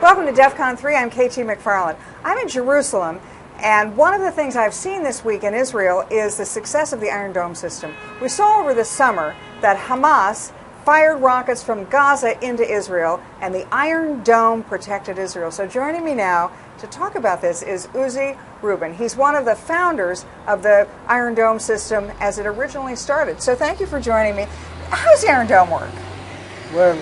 Welcome to DEF CON 3. I'm KT McFarland. I'm in Jerusalem, and one of the things I've seen this week in Israel is the success of the Iron Dome system. We saw over the summer that Hamas fired rockets from Gaza into Israel, and the Iron Dome protected Israel. So joining me now to talk about this is Uzi Rubin. He's one of the founders of the Iron Dome system as it originally started. So thank you for joining me. How does the Iron Dome work? Well,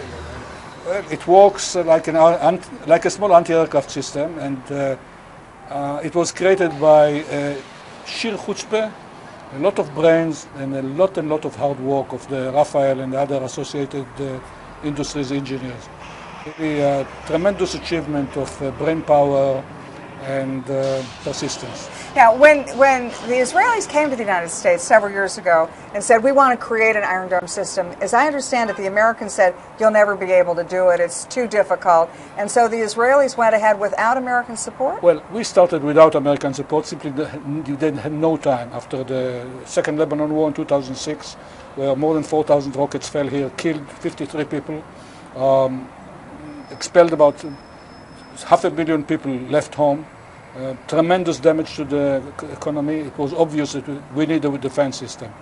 it works like a small anti-aircraft system, and it was created by sheer chutzpah, a lot of brains, and a lot of hard work of the Rafael and the other associated industries engineers. A tremendous achievement of brain power and persistence. Now, when the Israelis came to the United States several years ago and said, we want to create an Iron Dome system, as I understand it, the Americans said, you'll never be able to do it, it's too difficult. And so the Israelis went ahead without American support? Well, we started without American support, simply they had no time. After the Second Lebanon War in 2006, where more than 4,000 rockets fell here, killed 53 people, expelled about 500,000 people left home, tremendous damage to the economy. It was obvious that we need a defense system.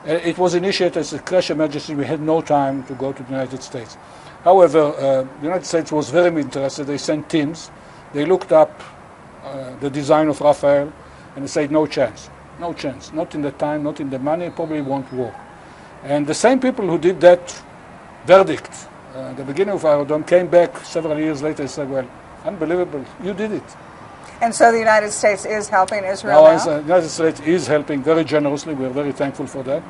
It was initiated as a crash emergency. We had no time to go to the United States. However, the United States was very interested. They sent teams. They looked up the design of Rafael, and they said, no chance, no chance, not in the time, not in the money, probably won't work. And the same people who did that verdict at the beginning of Iron Dome came back several years later and said, well, unbelievable, you did it. And so the United States is helping Israel now? The United States is helping very generously. We're very thankful for that.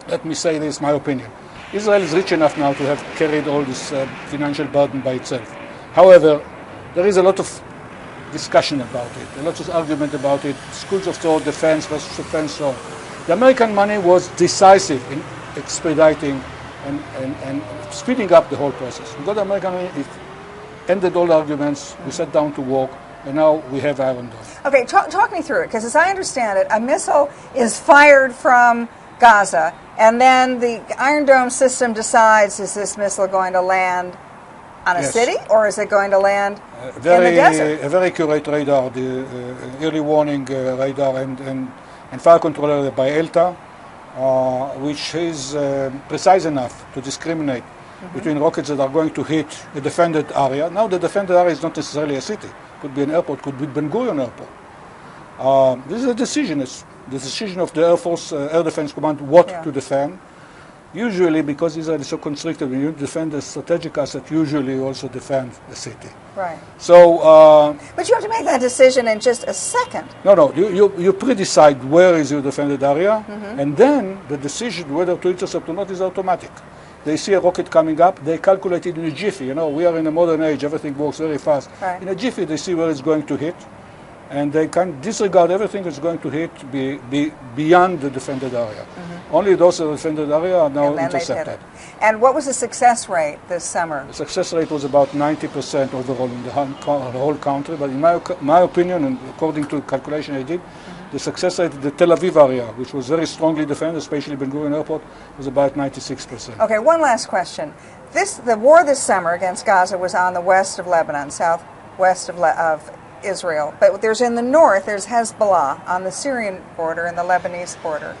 Let me say this, my opinion. Israel is rich enough now to have carried all this financial burden by itself. However, there is a lot of discussion about it, a lot of argument about it, schools of thought, defense versus defense, so on. The American money was decisive in expediting and speeding up the whole process. We got the American money, it ended all arguments, we sat down to work, and now we have Iron Dome. Okay, talk me through it, because as I understand it, a missile is fired from Gaza, and then the Iron Dome system decides, is this missile going to land on a city, or is it going to land in the desert? A very accurate radar, the early warning radar and fire controller by ELTA, which is precise enough to discriminate between rockets that are going to hit a defended area. Now, the defended area is not necessarily a city. Could be an airport, could be Ben Gurion Airport. This is a decision. It's the decision of the Air Force Air Defense Command what to defend. Usually, because Israel is so constricted, when you defend a strategic asset, usually you also defend a city. Right. So, but you have to make that decision in just a second. No. You pre-decide where is your defended area, and then the decision whether to intercept or not is automatic. They see a rocket coming up, they calculate it in a jiffy. You know, we are in a modern age, everything works very fast. Right. In a jiffy, they see where it's going to hit, and they can disregard everything that's going to hit beyond the defended area. Only those in the defended area are now intercepted. And what was the success rate this summer? The success rate was about 90% overall in the whole country, but in my opinion, and according to the calculation I did, the success rate in the Tel Aviv area, which was very strongly defended, especially Ben Gurion Airport, was about 96%. Okay, one last question. The war this summer against Gaza was on the west of Lebanon, southwest of Israel. But there's in the north, there's Hezbollah on the Syrian border and the Lebanese border.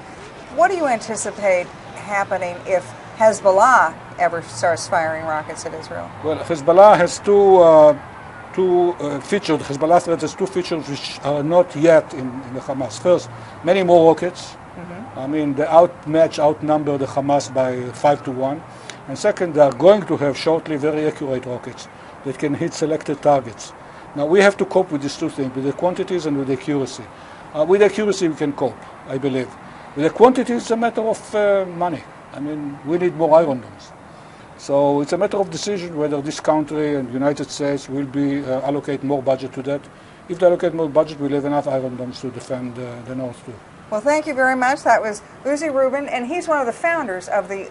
What do you anticipate happening if Hezbollah ever starts firing rockets at Israel? Well, Hezbollah has two features. Hezbollah threat has two features which are not yet in the Hamas. First, many more rockets. I mean, they outnumber the Hamas by 5-1. And second, they are going to have shortly very accurate rockets that can hit selected targets. Now, we have to cope with these two things, with the quantities and with the accuracy. With accuracy, we can cope, I believe. With the quantity, it's a matter of money. I mean, we need more Iron Domes. So it's a matter of decision whether this country and the United States will allocate more budget to that. If they allocate more budget, we'll have enough Iron Domes to defend the North too. Well, thank you very much. That was Uzi Rubin, and he's one of the founders of the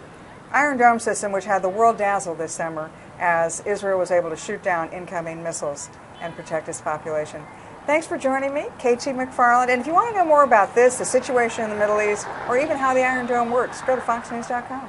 Iron Dome system, which had the world dazzled this summer as Israel was able to shoot down incoming missiles and protect its population. Thanks for joining me, KT McFarland. And if you want to know more about this, the situation in the Middle East, or even how the Iron Dome works, go to foxnews.com.